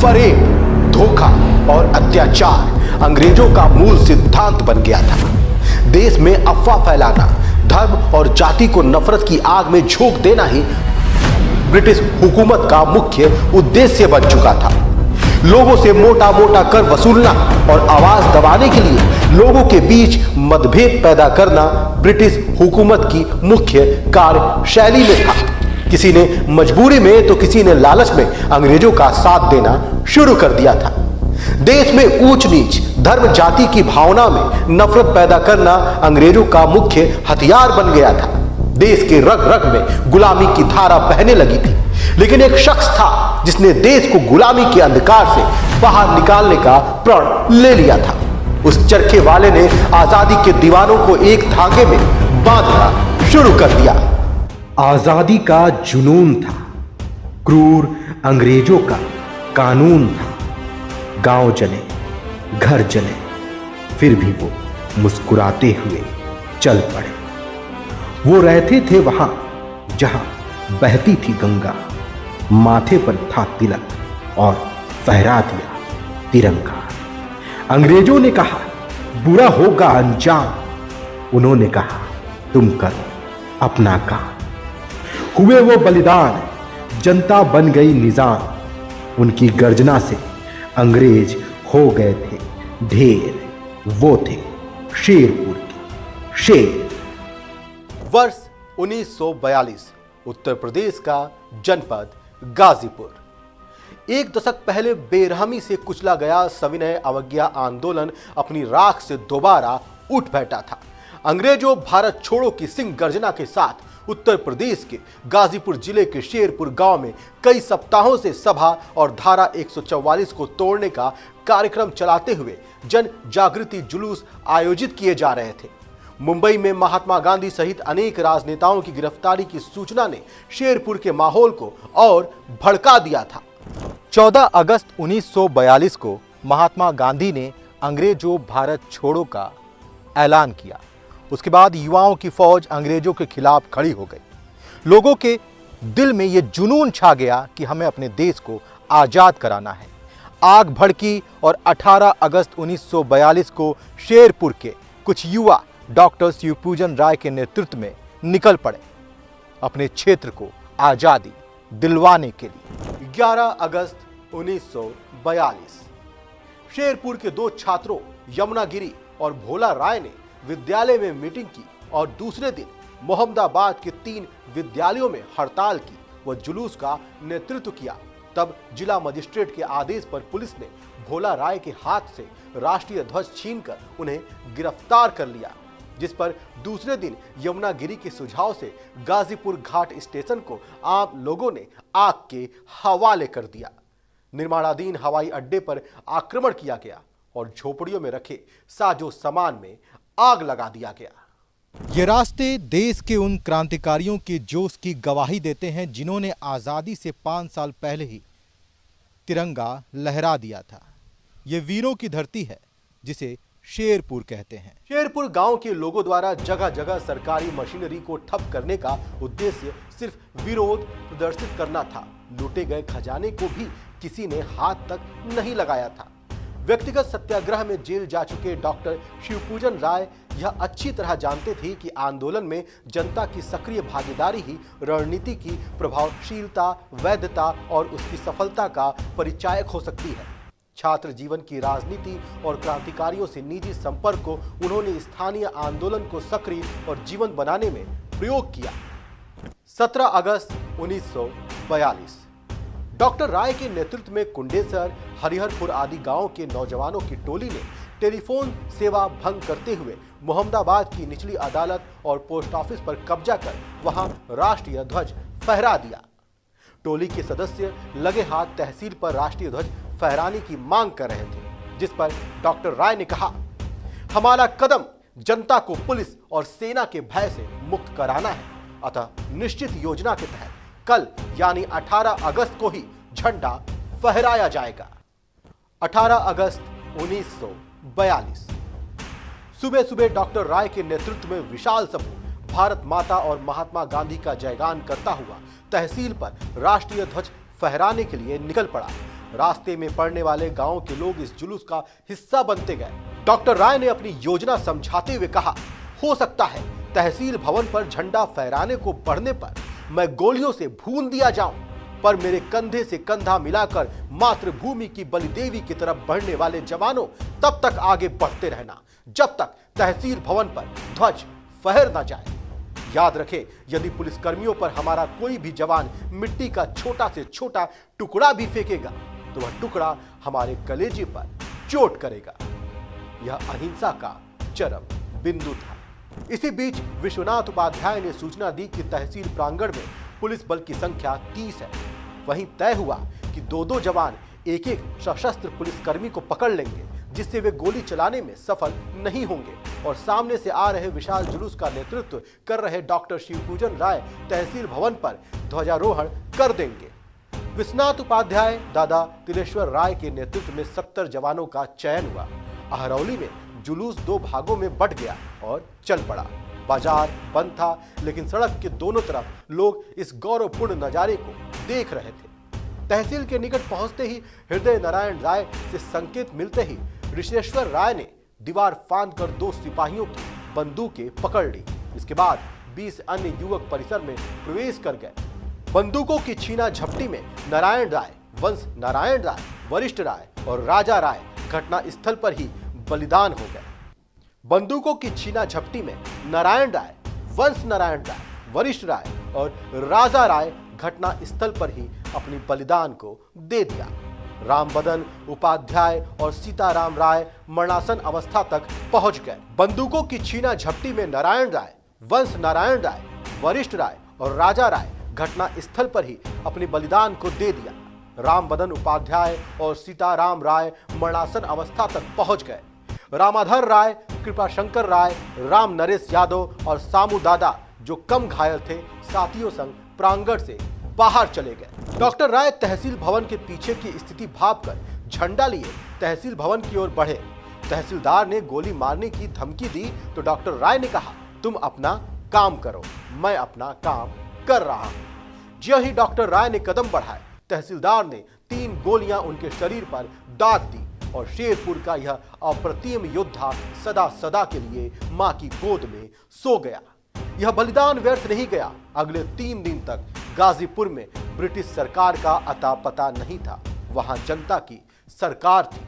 फरेब, धोखा और अत्याचार अंग्रेजों का मूल सिद्धांत बन गया था। देश में अफवाह फैलाना, धर्म और जाति को नफरत की आग में झोंक देना ही ब्रिटिश हुकूमत का मुख्य उद्देश्य बन चुका था। लोगों से मोटा मोटा कर वसूलना और आवाज दबाने के लिए लोगों के बीच मतभेद पैदा करना ब्रिटिश हुकूमत की मुख्य कार्यशैली में था। किसी ने मजबूरी में तो किसी ने लालच में अंग्रेजों का साथ देना शुरू कर दिया था। देश में ऊंच नीच, धर्म जाति की भावना में नफरत पैदा करना अंग्रेजों का मुख्य हथियार बन गया था। देश के रग रग में गुलामी की धारा बहने लगी थी, लेकिन एक शख्स था जिसने देश को गुलामी के अंधकार से बाहर निकालने का प्रण ले लिया था। उस चरखे वाले ने आजादी के दीवानों को एक धागे में बांधना शुरू कर दिया। आजादी का जुनून था, क्रूर अंग्रेजों का कानून था। गांव जले, घर जले, फिर भी वो मुस्कुराते हुए चल पड़े। वो रहते थे वहां जहां बहती थी गंगा, माथे पर था तिलक और फहरा दिया तिरंगा। अंग्रेजों ने कहा बुरा होगा अंजाम, उन्होंने कहा तुम करो अपना काम। हुए वो बलिदान, जनता बन गई निजाम। उनकी गर्जना से अंग्रेज हो गए थे ढेर। वो थे शेरपुर के शेर। वर्ष 1942, उत्तर प्रदेश का जनपद गाजीपुर। एक दशक पहले बेरहमी से कुचला गया सविनय अवज्ञा आंदोलन अपनी राख से दोबारा उठ बैठा था। अंग्रेजों भारत छोड़ो की सिंह गर्जना के साथ उत्तर प्रदेश के गाजीपुर जिले के शेरपुर गांव में कई सप्ताहों से सभा और धारा 144 को तोड़ने का कार्यक्रम चलाते हुए जन जागृति जुलूस आयोजित किए जा रहे थे। मुंबई में महात्मा गांधी सहित अनेक राजनेताओं की गिरफ्तारी की सूचना ने शेरपुर के माहौल को और भड़का दिया था। 14 अगस्त 1942 को महात्मा गांधी ने अंग्रेजों भारत छोड़ो का ऐलान किया। उसके बाद युवाओं की फौज अंग्रेजों के खिलाफ खड़ी हो गई। लोगों के दिल में यह जुनून छा गया कि हमें अपने देश को आजाद कराना है। आग भड़की और 18 अगस्त 1942 को शेरपुर के कुछ युवा डॉक्टर शिवपूजन राय के नेतृत्व में निकल पड़े अपने क्षेत्र को आजादी दिलवाने के लिए। 11 अगस्त 1942 शेरपुर के दो छात्रों यमुनागिरी और भोला राय ने विद्यालय में मीटिंग की और दूसरे दिन मोहम्मदाबाद के 3 विद्यालयों में हड़ताल की व जुलूस का नेतृत्व किया। तब जिला मजिस्ट्रेट के आदेश पर पुलिस ने भोला राय के हाथ से राष्ट्रीय ध्वज छीनकर उन्हें गिरफ्तार कर लिया, जिस पर दूसरे दिन यमुनागिरी के सुझाव से गाजीपुर घाट स्टेशन को आम लोगों ने आग के हवाले कर दिया। निर्माणाधीन हवाई अड्डे पर आक्रमण किया गया और झोपड़ियों में रखे साजो सामान में आग लगा दिया गया। ये रास्ते देश के उन क्रांतिकारियों के जोश की गवाही देते हैं जिन्होंने आजादी से 5 साल पहले ही तिरंगा लहरा दिया था। ये वीरों की धरती है जिसे शेरपुर कहते हैं। शेरपुर गांव के लोगों द्वारा जगह जगह सरकारी मशीनरी को ठप करने का उद्देश्य सिर्फ विरोध प्रदर्शित करना था। लूटे गए खजाने को भी किसी ने हाथ तक नहीं लगाया था। व्यक्तिगत सत्याग्रह में जेल जा चुके डॉक्टर शिवपूजन राय यह अच्छी तरह जानते थे कि आंदोलन में जनता की सक्रिय भागीदारी ही रणनीति की प्रभावशीलता, वैधता और उसकी सफलता का परिचायक हो सकती है। छात्र जीवन की राजनीति और क्रांतिकारियों से निजी संपर्क को उन्होंने स्थानीय आंदोलन को सक्रिय और जीवंत बनाने में प्रयोग किया। 17 अगस्त 1942 डॉक्टर राय के नेतृत्व में कुंडेसर, हरिहरपुर आदि गांवों के नौजवानों की टोली ने टेलीफोन सेवा भंग करते हुए मोहम्मदाबाद की निचली अदालत और पोस्ट ऑफिस पर कब्जा कर वहां राष्ट्रीय ध्वज फहरा दिया। टोली के सदस्य लगे हाथ तहसील पर राष्ट्रीय ध्वज फहराने की मांग कर रहे थे, जिस पर डॉक्टर राय ने कहा, हमारा कदम जनता को पुलिस और सेना के भय से मुक्त कराना है, अतः निश्चित योजना के तहत कल यानी 18 अगस्त को ही झंडा फहराया जाएगा। 18 अगस्त 1942 सुबह सुबह डॉक्टर राय के नेतृत्व में विशाल समूह भारत माता और महात्मा गांधी का जयगान करता हुआ तहसील पर राष्ट्रीय ध्वज फहराने के लिए निकल पड़ा। रास्ते में पड़ने वाले गांव के लोग इस जुलूस का हिस्सा बनते गए। डॉक्टर राय ने अपनी योजना समझाते हुए कहा, हो सकता है तहसील भवन पर झंडा फहराने को बढ़ने पर मैं गोलियों से भून दिया जाऊं, पर मेरे कंधे से कंधा मिलाकर मातृभूमि की बलिदेवी की तरफ बढ़ने वाले जवानों तब तक आगे बढ़ते रहना जब तक तहसील भवन पर ध्वज फहर न जाए। याद रखें, यदि पुलिसकर्मियों पर हमारा कोई भी जवान मिट्टी का छोटा से छोटा टुकड़ा भी फेंकेगा तो वह टुकड़ा हमारे कलेजे पर चोट करेगा। यह अहिंसा का चरम बिंदु था। इसी बीच विश्वनाथ उपाध्याय ने सूचना दी कि तहसील प्रांगण में पुलिस बल की संख्या 30 है। वहीं तय हुआ कि दो जवान एक एक सशस्त्र पुलिसकर्मी को पकड़ लेंगे, जिससे वे गोली चलाने में सफल नहीं होंगे और सामने से आ रहे विशाल जुलूस का नेतृत्व कर रहे डॉक्टर शिवपूजन राय तहसील भवन पर ध्वजारोहण कर देंगे। विश्वनाथ उपाध्याय दादा तिलेश्वर राय के नेतृत्व में 70 जवानों का चयन हुआ। अहरौली में जुलूस 2 भागों में बंट गया और चल पड़ा। बाजार बंद था, लेकिन सड़क के दोनों तरफ लोग इस गौरवपूर्ण नजारे को देख रहे थे। तहसील के निकट पहुंचते ही हृदय नारायण राय से संकेत मिलते ही ऋषेश्वर राय ने दीवार फांदकर 2 सिपाहियों की बंदूकें पकड़ ली। इसके बाद 20 अन्य युवक परिसर में प्रवेश कर गए। बंदूकों की छीना झपटी में नारायण राय, वंश नारायण राय, वरिष्ठ राय और राजा राय घटना स्थल पर ही बलिदान हो गए। बंदूकों की छीना झपटी में नारायण राय, वंश नारायण राय, वरिष्ठ राय और राजा राय घटना स्थल पर ही अपनी बलिदान को दे दिया। रामबदन उपाध्याय और सीताराम राय मरणासन अवस्था तक पहुंच गए। बंदूकों की छीना झपटी में नारायण राय, वंश नारायण राय, वरिष्ठ राय और राजा राय घटना स्थल पर ही अपनी बलिदान को दे दिया। रामबदन उपाध्याय और सीताराम राय मरणासन अवस्था तक पहुंच गए। रामाधर राय, कृपाशंकर राय, राम नरेश यादव और सामू दादा जो कम घायल थे, साथियों संग प्रांगण से बाहर चले गए। डॉक्टर राय तहसील भवन के पीछे की स्थिति भांपकर झंडा लिए तहसील भवन की ओर बढ़े। तहसीलदार ने गोली मारने की धमकी दी तो डॉक्टर राय ने कहा, तुम अपना काम करो, मैं अपना काम कर रहा हूं। ज्यों ही डॉक्टर राय ने कदम बढ़ाए, तहसीलदार ने 3 गोलियां उनके शरीर पर दाग दी और शेरपुर का यह अप्रतिम योद्धा सदा सदा के लिए मां की गोद में सो गया। यह बलिदान व्यर्थ नहीं गया। अगले 3 दिन तक गाजीपुर में ब्रिटिश सरकार का अता पता नहीं था। वहां जनता की सरकार थी।